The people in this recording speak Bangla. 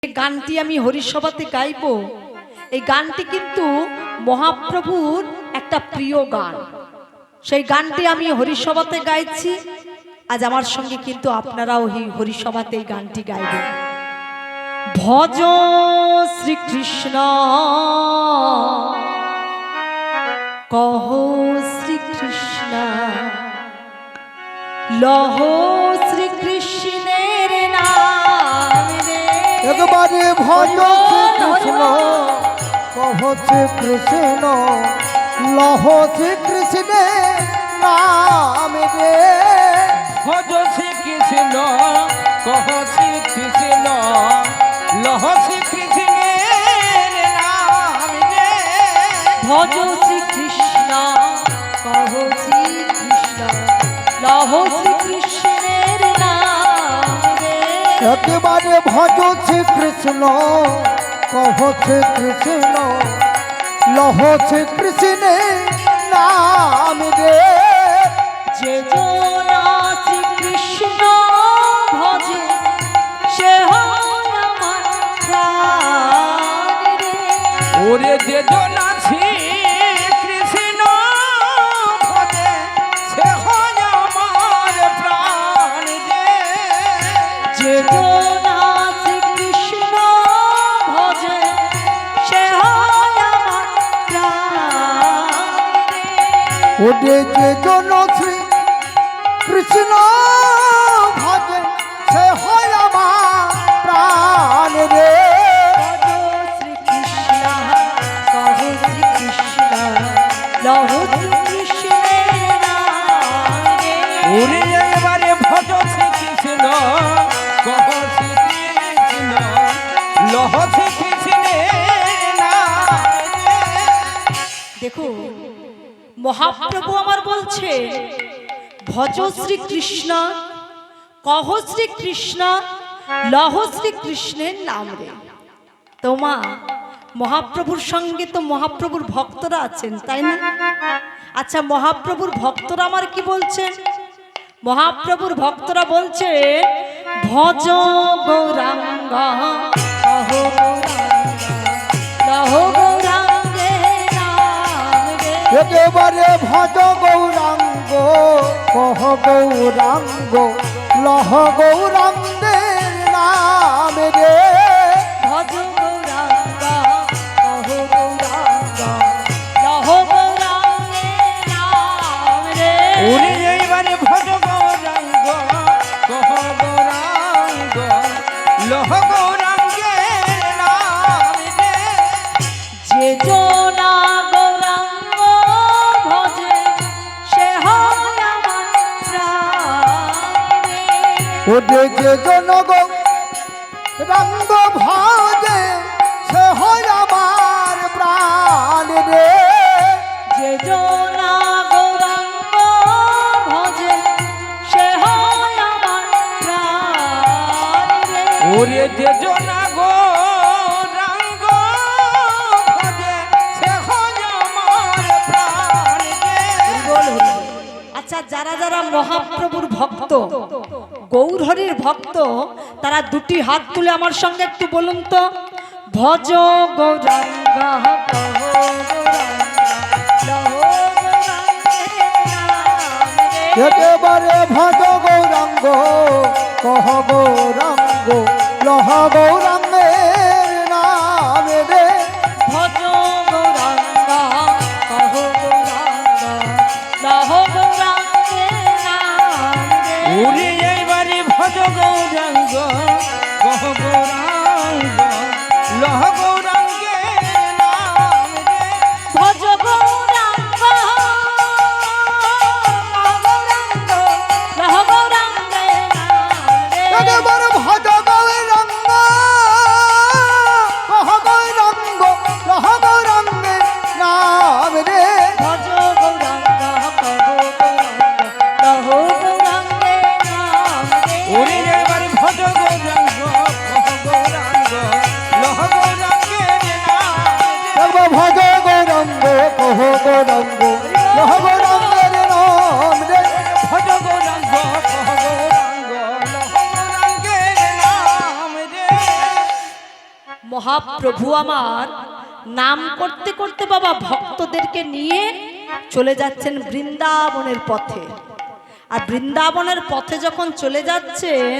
গানটি আমি হরিসভাতে গাইব, এই গানটি কিন্তু মহাপ্রভুর একটা প্রিয় গান। সেই গানটি আমি হরিসভাতে গাইছি, আজ আমার সঙ্গে কিন্তু আপনারাও এই হরিসভাতে এই গানটি গাইবেন। ভজ শ্রীকৃষ্ণ কহ শ্রীকৃষ্ণ, লহ শ্রীকৃষ্ণের নাম রে। একবারে ভজ শ্রীকৃষ্ণ কহ শ্রীকৃষ্ণ, লহ শ্রীকৃষ্ণের নাম রে। ভজ শ্রীকৃষ্ণ কহ শ্রীকৃষ্ণ, লহ শ্রীকৃষ্ণের নাম রে। ভজ শ্রীকৃষ্ণ কহ শ্রীকৃষ্ণ, লহ শ্রীকৃষ্ণের নাম রে। একবারে ভজ শ্রীকৃষ্ণ কহ শ্রীকৃষ্ণ, লহ শ্রীকৃষ্ণের নাম রে। যে জনা শ্রীকৃষ্ণ ভজে সে হয় আমার প্রাণ রে। ওরে যে জনা শ্রীকৃষ্ণ ভজে সে হয় আমার প্রাণ রে। যে জনা শ্রীকৃষ্ণ ভজে সে হয় আমার প্রাণ রে। ওরে যে জন শ্রী কৃষ্ণ ভজে সে হয় আমার প্রাণ রে। ভজ শ্রীকৃষ্ণ কহ শ্রীকৃষ্ণ, লহ শ্রীকৃষ্ণের নাম রে। ওরে এবারে ভজ শ্রীকৃষ্ণ কহ শ্রীকৃষ্ণ, লহ শ্রীকৃষ্ণের নাম রে। দেখো মহাপ্রভু আমার বলছে ভজ শ্রীকৃষ্ণ কহ শ্রীকৃষ্ণ, লহ শ্রীকৃষ্ণের নাম রে। তোমা মহাপ্রভুর সঙ্গে তো মহাপ্রভুর ভক্তরা আছেন, তাই না? আচ্ছা, মহাপ্রভুর ভক্তরা আমার কি বলছেন? মহাপ্রভুর ভক্তরা বলছে ভজ গৌরাঙ্গ কহ গৌরাঙ্গ, লহ গৌরাঙ্গের নাম রে। একেবারে ভজ গৌরাঙ্গ কহ গৌরাঙ্গ, লহ গৌরাঙ্গের নাম রে। ভজ গৌরাঙ্গ কহ গৌরাঙ্গ, লহ গৌরাঙ্গের নাম রে। ওরে এইবারে ভজ গৌরাঙ্গ কহ গৌরাঙ্গ, লহ গৌরাঙ্গের নাম রে। যে জনা গৌরাঙ্গ ভজে সে হয় আমার প্রাণ রে। ওরে যে জন গৌরাঙ্গ ভজে সে হয় আমার প্রাণ রে। যে জনা গৌরাঙ্গ ভজে সে হয় আমার প্রাণ রে। ওরে যে জনা গৌরাঙ্গ ভজে সে হয় আমার প্রাণ রে। আচ্ছা, যারা যারা মহাপ্রভুর ভক্ত, গৌরহরির ভক্ত, তারা দুটি হাত তুলে আমার সঙ্গে একটু বলুন তো, ভজ গৌরাঙ্গ কহ গৌরাঙ্গ, লহ গৌরাঙ্গের নাম রে। একেবারে ভজ গৌরাঙ্গ কহ গৌরাঙ্গ, লহ গৌরাঙ্গের নাম রে। ভজ গৌরাঙ্গ কহ গৌরাঙ্গ, লহ গৌরাঙ্গের নাম রে। ওরে এইবারে ভজ গৌরাঙ্গ কহ গৌরাঙ্গ, লহ গৌরাঙ্গের নাম রে। ভজ গৌরাঙ্গ গৌরাঙ্গ, লহ গৌরাঙ্গের নাম রে। একেবারে ভজ গৌরাঙ্গ কহ গৌরাঙ্গ, লহ গৌরাঙ্গের নাম রে। ভজ গৌরাঙ্গ কহ গৌরাঙ্গ, লহ গৌরাঙ্গের নাম রে। ওরে এইবারে ভজ গৌরাঙ্গ কহ গৌরাঙ্গ, লহ গৌরাঙ্গের মহাপ্রভু আমার নাম করতে করতে বাবা ভক্তদেরকে নিয়ে চলে যাচ্ছেন বৃন্দাবনের পথে। আর বৃন্দাবনের পথে যখন চলে যাচ্ছেন